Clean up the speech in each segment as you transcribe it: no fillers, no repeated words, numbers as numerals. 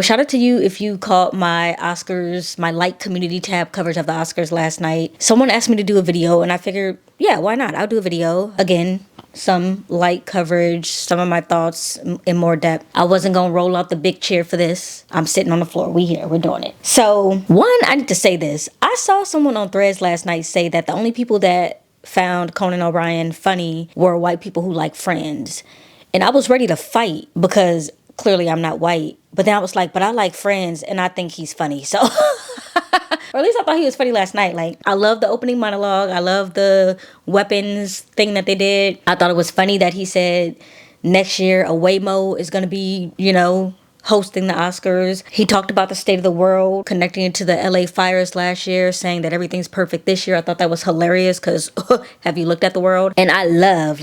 shout out to you if you caught my Oscars, my like community tab coverage of the Oscars last night. Someone asked me to do a video and I figured, yeah, why not? I'll do a video. Again, some light coverage, some of my thoughts in more depth. I wasn't gonna roll out the big chair for this. I'm sitting on the floor. We here. We're doing it. So, one, I need to say this. I saw someone on Threads last night say that the only people that found Conan O'Brien funny were white people who like Friends. And I was ready to fight because clearly I'm not white. But then I was like, but I like Friends and I think he's funny. So, or at least I thought he was funny last night. Like, I love the opening monologue. I love the weapons thing that they did. I thought it was funny that he said next year a Waymo is going to be, hosting the Oscars. He talked about the state of the world, connecting it to the LA fires last year, saying that everything's perfect this year. I thought that was hilarious because have you looked at the world? And I love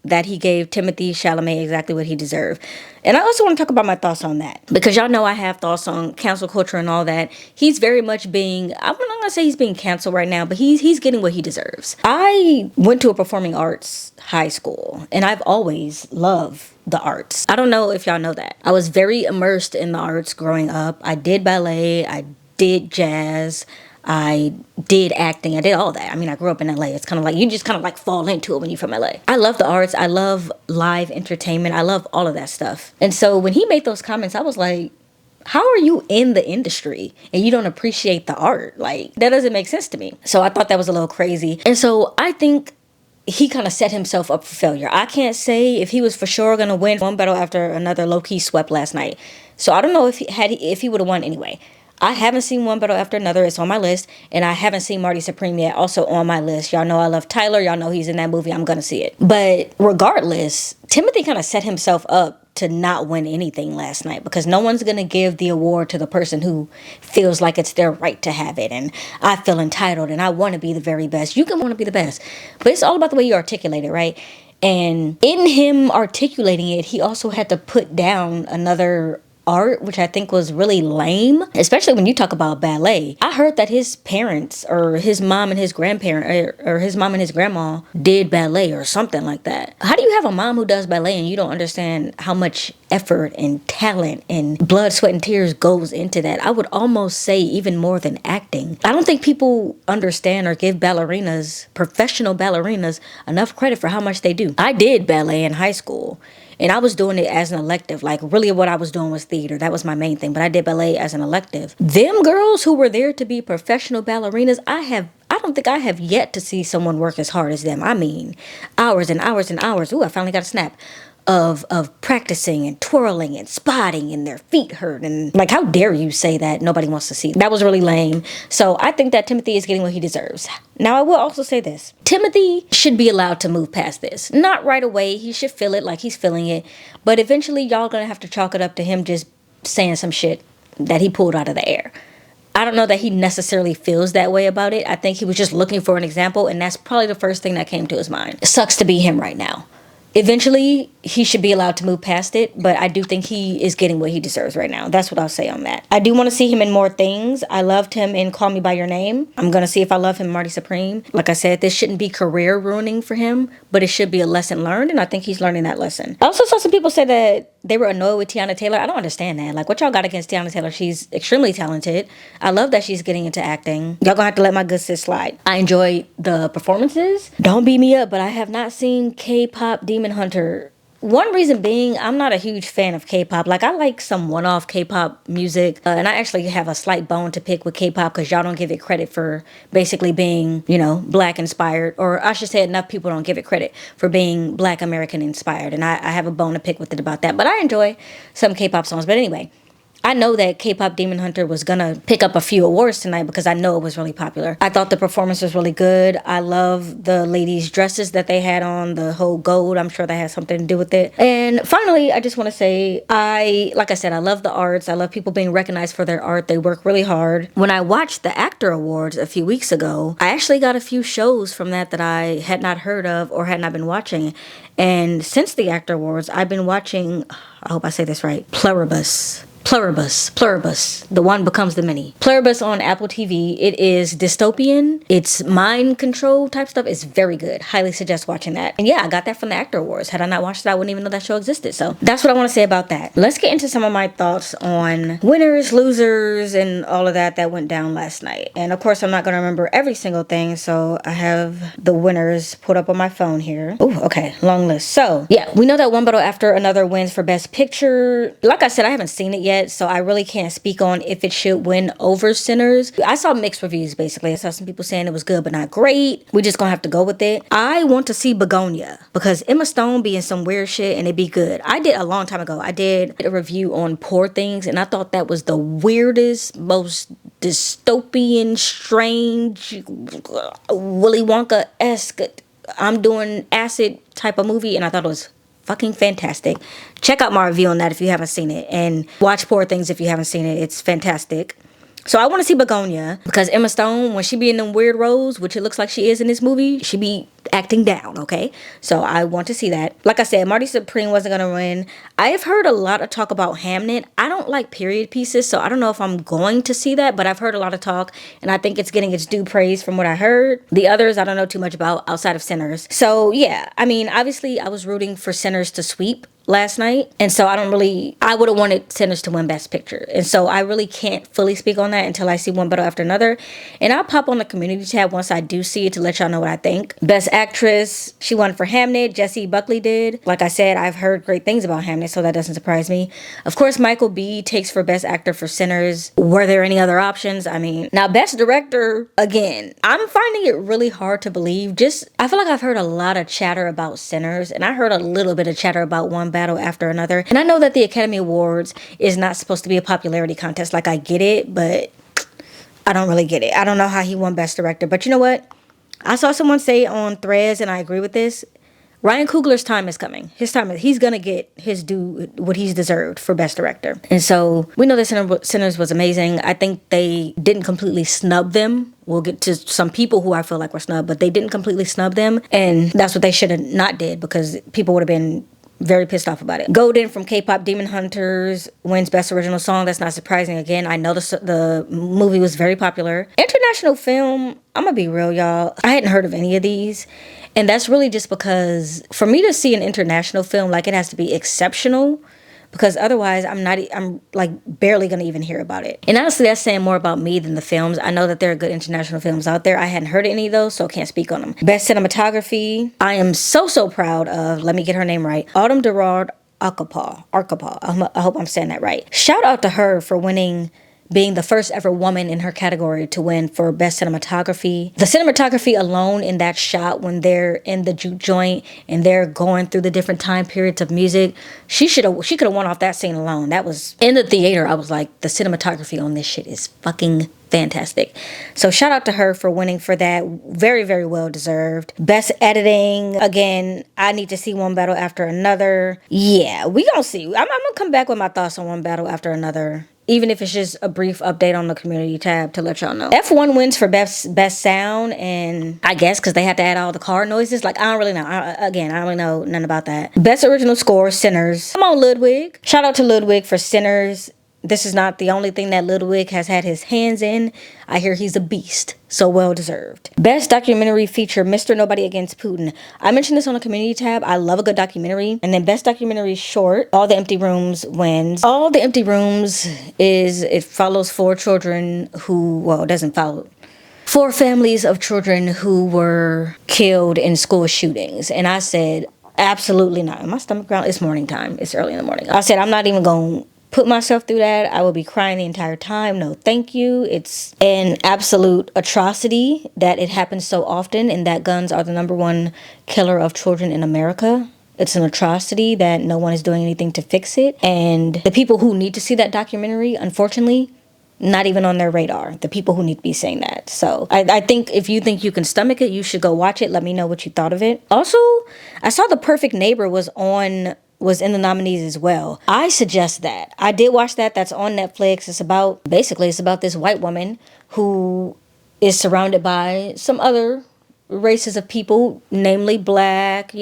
that he gave Timothée Chalamet exactly what he deserved. And I also want to talk about my thoughts on that because y'all know I have thoughts on cancel culture and all that. He's very much being, I'm not going to say he's being canceled right now, but he's getting what he deserves. I went to a performing arts high school and I've always loved the arts. I don't know if y'all know that. I was very immersed in the arts growing up. I did ballet, I did jazz, I did acting, I did all that. I mean, I grew up in LA. It's kind of like, you just kind of like fall into it when you're from LA. I love the arts. I love live entertainment. I love all of that stuff. And so when he made those comments, I was like, how are you in the industry and you don't appreciate the art? Like, that doesn't make sense to me. So I thought that was a little crazy. And so I think he kind of set himself up for failure. I can't say if he was for sure going to win one battle after another. Low-key swept last night. So I don't know if he would have won anyway. I haven't seen One Battle After Another. It's on my list. And I haven't seen Marty Supreme yet. Also on my list. Y'all know I love Tyler. Y'all know he's in that movie. I'm going to see it. But regardless, Timothy kind of set himself up to not win anything last night because no one's going to give the award to the person who feels like it's their right to have it. And I feel entitled and I want to be the very best. You can want to be the best. But it's all about the way you articulate it, right? And in him articulating it, he also had to put down another art, which I think was really lame, especially when you talk about ballet. I heard that his parents or his mom and his grandparent or his mom and his grandma did ballet or something like that. How do you have a mom who does ballet and you don't understand how much effort and talent and blood, sweat, and tears goes into that? I would almost say even more than acting. I don't think people understand or give ballerinas, professional ballerinas, enough credit for how much they do. I did ballet in high school. And I was doing it as an elective. Like, really what I was doing was theater. That was my main thing. But I did ballet as an elective. Them girls who were there to be professional ballerinas, I don't think I have yet to see someone work as hard as them. I mean, hours and hours and hours. Ooh, I finally got a snap. Of practicing and twirling and spotting and their feet hurt. And like, how dare you say that nobody wants to see? That was really lame. So I think that Timothy is getting what he deserves. Now, I will also say this. Timothy should be allowed to move past this. Not right away. He should feel it like he's feeling it. But eventually, y'all gonna have to chalk it up to him just saying some shit that he pulled out of the air. I don't know that he necessarily feels that way about it. I think he was just looking for an example. And that's probably the first thing that came to his mind. It sucks to be him right now. Eventually, he should be allowed to move past it, but I do think he is getting what he deserves right now. That's what I'll say on that. I do want to see him in more things. I loved him in Call Me By Your Name. I'm going to see if I love him in Marty Supreme. Like I said, this shouldn't be career ruining for him, but it should be a lesson learned, and I think he's learning that lesson. I also saw some people say that they were annoyed with Tiana Taylor. I don't understand that. Like, what y'all got against Tiana Taylor? She's extremely talented. I love that she's getting into acting. Y'all gonna have to let my good sis slide. I enjoyed the performances. Don't beat me up, but I have not seen K-pop Demon Hunter. One reason being, I'm not a huge fan of K-pop. Like, I like some one-off K-pop music. And I actually have a slight bone to pick with K-pop because y'all don't give it credit for basically being, Black inspired. Or I should say enough people don't give it credit for being Black American inspired. And I have a bone to pick with it about that. But I enjoy some K-pop songs. But anyway, I know that K-pop Demon Hunter was gonna pick up a few awards tonight because I know it was really popular. I thought the performance was really good. I love the ladies' dresses that they had on, the whole gold. I'm sure that has something to do with it. And finally, I just want to say, like I said, I love the arts. I love people being recognized for their art. They work really hard. When I watched the Actor Awards a few weeks ago, I actually got a few shows from that I had not heard of or had not been watching. And since the Actor Awards, I've been watching, I hope I say this right, Pluribus. Pluribus. The one becomes the many. Pluribus on Apple TV. It is dystopian. It's mind control type stuff. It's very good. Highly suggest watching that. And yeah, I got that from the Actor Awards. Had I not watched it, I wouldn't even know that show existed. So that's what I want to say about that. Let's get into some of my thoughts on winners, losers, and all of that went down last night. And of course, I'm not going to remember every single thing. So I have the winners put up on my phone here. Oh, okay. Long list. So yeah, we know that One Battle After Another wins for Best Picture. Like I said, I haven't seen it yet, so I really can't speak on if it should win over Sinners. I saw mixed reviews, basically. I saw some people saying it was good but not great. We're just gonna have to go with it. I want to see Begonia because Emma Stone be in some weird shit and it be good. I did a long time ago. I did a review on Poor Things and I thought that was the weirdest, most dystopian, strange, Willy Wonka-esque, I'm doing acid type of movie, and I thought it was fucking fantastic. Check out my review on that if you haven't seen it, and watch Poor Things if you haven't seen it. It's fantastic. So I want to see Begonia because Emma Stone, when she be in them weird roles, which it looks like she is in this movie, she be acting down, okay? So I want to see that. Like I said, Marty Supreme wasn't going to win. I have heard a lot of talk about Hamnet. I don't like period pieces, so I don't know if I'm going to see that, but I've heard a lot of talk, and I think it's getting its due praise from what I heard. The others, I don't know too much about outside of Sinners. So yeah, I mean, obviously I was rooting for Sinners to sweep last night, and so I would have wanted Sinners to win Best Picture, and so I really can't fully speak on that until I see One Battle After Another, and I'll pop on the community tab once I do see it to let y'all know what I think. Best Actress, she won for Hamnet. Jessie Buckley did. Like I said, I've heard great things about Hamnet, so that doesn't surprise me. Of course, Michael B takes for Best Actor for Sinners. Were there any other options? I mean, now Best Director, again, I'm finding it really hard to believe. I feel like I've heard a lot of chatter about Sinners, and I heard a little bit of chatter about One Battle After Another. And I know that the Academy Awards is not supposed to be a popularity contest. Like, I get it, but I don't really get it. I don't know how he won Best Director. But you know what? I saw someone say on Threads, and I agree with this, Ryan Coogler's time is coming. He's going to get his due, what he's deserved for Best Director. And so we know that Sinners was amazing. I think they didn't completely snub them. We'll get to some people who I feel like were snubbed, but they didn't completely snub them. And that's what they should have not did, because people would have been very pissed off about it. Golden from K-pop Demon Hunters wins Best Original Song. That's not surprising. Again, I know the movie was very popular. International film, I'm gonna be real, y'all. I hadn't heard of any of these. And that's really just because for me to see an international film, like, it has to be exceptional, because otherwise I'm like barely gonna even hear about it. And honestly, that's saying more about me than the films. I know that there are good international films out there. I hadn't heard of any of those, so I can't speak on them. Best cinematography, I am so proud of, let me get her name right, Autumn Durard Arkapaw. I hope I'm saying that right. Shout out to her for being the first ever woman in her category to win for Best Cinematography. The cinematography alone in that shot when they're in the juke joint and they're going through the different time periods of music, she could have won off that scene alone. That was, in the theater, I was like, the cinematography on this shit is fucking fantastic. So shout out to her for winning for that. Very, very well deserved. Best editing, again, I need to see One Battle After Another. Yeah, we gonna see. I'm gonna come back with my thoughts on One Battle After Another, even if it's just a brief update on the community tab to let y'all know. F1 wins for best sound, and I guess because they had to add all the car noises. Like, I don't really know. I don't really know nothing about that. Best original score, Sinners. Come on, Ludwig. Shout out to Ludwig for Sinners. This is not the only thing that Ludwig has had his hands in. I hear he's a beast, so well deserved. Best documentary feature, Mr. Nobody Against Putin. I mentioned this on the community tab. I love a good documentary. And then best documentary short, All the Empty Rooms wins. All the Empty Rooms it follows four children it doesn't follow. 4 families of children who were killed in school shootings. And I said, absolutely not. My stomach ground, it's morning time. It's early in the morning. I said, I'm not even going to put myself through that. I will be crying the entire time. No, thank you. It's an absolute atrocity that it happens so often, and that guns are the #1 killer of children in America. It's an atrocity that no one is doing anything to fix it. And the people who need to see that documentary, unfortunately, not even on their radar. The people who need to be saying that. So I think if you think you can stomach it, you should go watch it. Let me know what you thought of it. Also, I saw The Perfect Neighbor was in the nominees as well. I suggest that. I did watch that. That's on Netflix. It's about this white woman who is surrounded by some other races of people, namely black,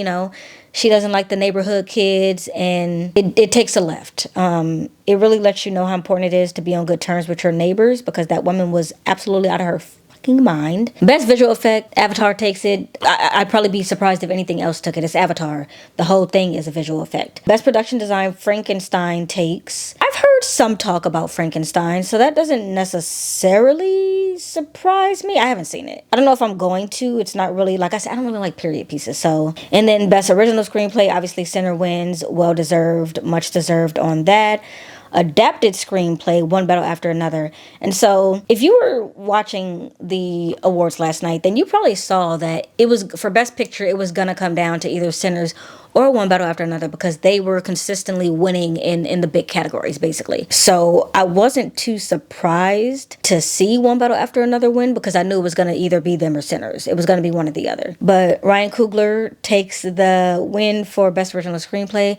She doesn't like the neighborhood kids, and it takes a left. It really lets you know how important it is to be on good terms with your neighbors, because that woman was absolutely out of her fucking mind. Best visual effect, Avatar takes it. I'd probably be surprised if anything else took it. It's Avatar. The whole thing is a visual effect. Best production design, Frankenstein takes. I've heard some talk about Frankenstein, so that doesn't necessarily surprise me. I haven't seen it. I don't know if I'm going to. It's not really, like I said, I don't really like period pieces. So, and then best original screenplay, obviously Sinner wins. Well deserved, much deserved on that. Adapted screenplay, one battle after another. And so if you were watching the awards last night, then you probably saw that it was, for best picture, it was gonna come down to either Sinners or One Battle After Another, because they were consistently winning in the big categories, basically. So I wasn't too surprised to see One Battle After Another win, because I knew it was going to either be them or Sinners. It was going to be one or the other. But Ryan Coogler takes the win for Best Original Screenplay.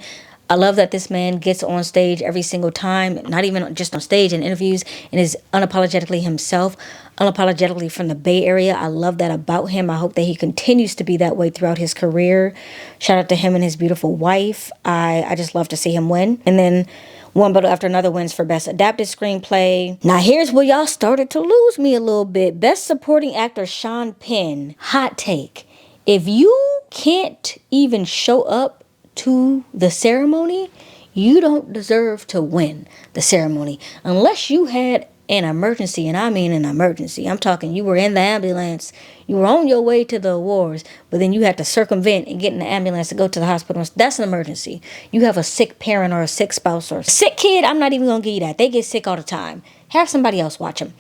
I love that this man gets on stage every single time, not even just on stage, in interviews, and is unapologetically himself, unapologetically from the Bay Area. I love that about him. I hope that he continues to be that way throughout his career. Shout out to him and his beautiful wife. I just love to see him win. And then One Battle After Another wins for Best Adapted Screenplay. Now here's where y'all started to lose me a little bit. Best Supporting Actor, Sean Penn. Hot take. If you can't even show up to the ceremony, you don't deserve to win the ceremony unless you had an emergency. And I mean an emergency. I'm talking you were in the ambulance, you were on your way to the awards, but then you had to circumvent and get in the ambulance to go to the hospital. That's an emergency. You have a sick parent or a sick spouse or a sick kid, I'm not even gonna give you that. They get sick all the time. Have somebody else watch them.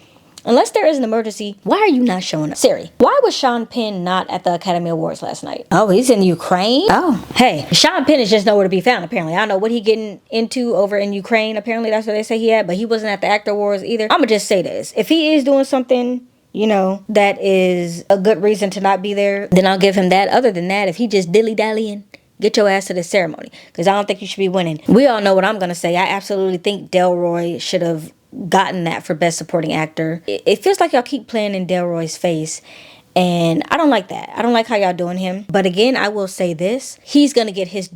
Unless there is an emergency, why are you not showing up? Siri, why was Sean Penn not at the Academy Awards last night? Oh, he's in Ukraine? Oh, hey, Sean Penn is just nowhere to be found, apparently. I don't know what he getting into over in Ukraine. Apparently, that's what they say he had, but he wasn't at the Actor Awards either. I'm gonna just say this. If he is doing something, you know, that is a good reason to not be there, then I'll give him that. Other than that, if he just dilly-dallying, get your ass to the ceremony, because I don't think you should be winning. We all know what I'm gonna say. I absolutely think Delroy should have gotten that for Best Supporting Actor. It feels like y'all keep playing in Delroy's face, and I don't like that. I don't like how y'all doing him. But again, I will say this, he's gonna get his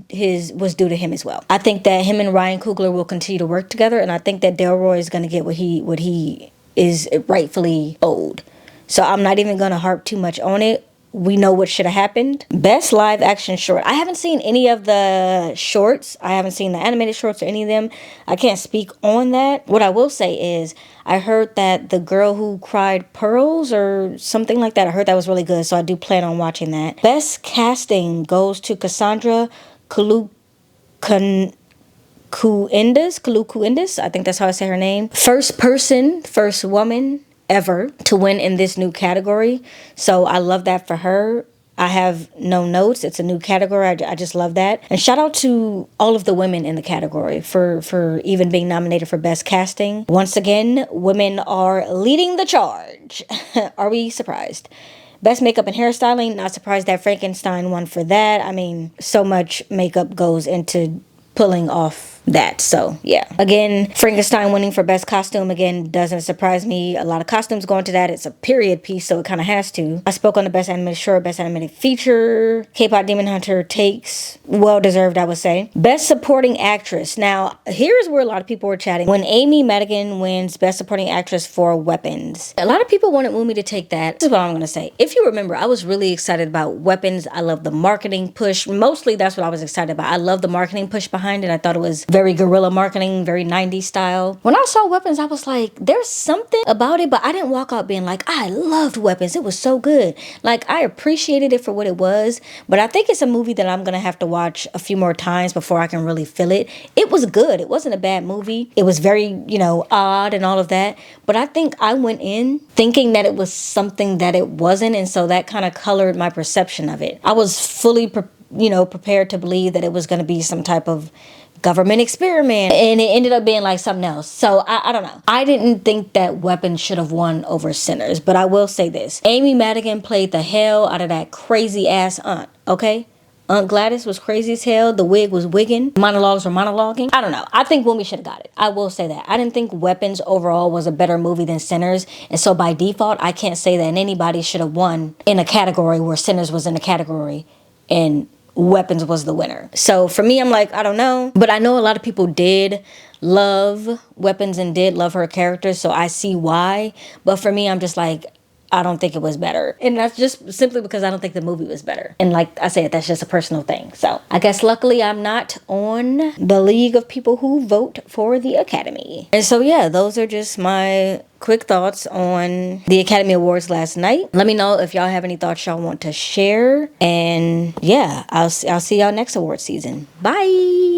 what's due to him as well. I think that him and Ryan Coogler will continue to work together, and I think that Delroy is gonna get what he is rightfully owed. So I'm not even gonna harp too much on it. We know what should have happened. Best live action short. I haven't seen any of the shorts. I haven't seen the animated shorts or any of them. I can't speak on that. What I will say is, I heard that The Girl Who Cried Pearls or something like that, I heard that was really good, so I do plan on watching that. Best casting goes to Cassandra Kalukuendis. I think that's how I say her name. First woman ever to win in this new category, so I love that for her. I have no notes. It's a new category. I just love that. And shout out to all of the women in the category for even being nominated for best casting. Once again, women are leading the charge. Are we surprised? Best makeup and hairstyling, not surprised that Frankenstein won for that. I mean, so much makeup goes into pulling off that, so yeah. Again, Frankenstein winning for best costume, again, doesn't surprise me. A lot of costumes going to that. It's a period piece, so it kind of has to. I spoke on the best animated short, best animated feature. K-pop Demon Hunter takes, well deserved, I would say. Best supporting actress. Now, here's where a lot of people were chatting. When Amy Madigan wins best supporting actress for Weapons, a lot of people wanted Wumi to take that. This is what I'm gonna say. If you remember, I was really excited about Weapons. I love the marketing push. Mostly that's what I was excited about. I love the marketing push behind it. I thought it was very guerrilla marketing, very 90s style. When I saw Weapons, I was like, there's something about it, but I didn't walk out being like, I loved Weapons. It was so good. Like, I appreciated it for what it was, but I think it's a movie that I'm gonna have to watch a few more times before I can really feel it. It was good. It wasn't a bad movie. It was very, odd and all of that, but I think I went in thinking that it was something that it wasn't, and so that kind of colored my perception of it. I was fully prepared to believe that it was going to be some type of government experiment, and it ended up being like something else. So I don't know. I didn't think that Weapons should have won over Sinners, but I will say this. Amy Madigan played the hell out of that crazy ass aunt, okay? Aunt Gladys was crazy as hell. The wig was wigging. Monologues were monologuing. I don't know. I think Wumi should have got it. I will say that. I didn't think Weapons overall was a better movie than Sinners, and so by default, I can't say that anybody should have won in a category where Sinners was in a category and Weapons was the winner. So for me, I'm like, I don't know. But I know a lot of people did love Weapons and did love her character, so I see why. But for me, I'm just like, I don't think it was better. And that's just simply because I don't think the movie was better. And like I said, that's just a personal thing. So I guess luckily I'm not on the league of people who vote for the Academy. And so yeah, those are just my quick thoughts on the Academy Awards last night. Let me know if y'all have any thoughts y'all want to share. And yeah, I'll see y'all next award season. Bye.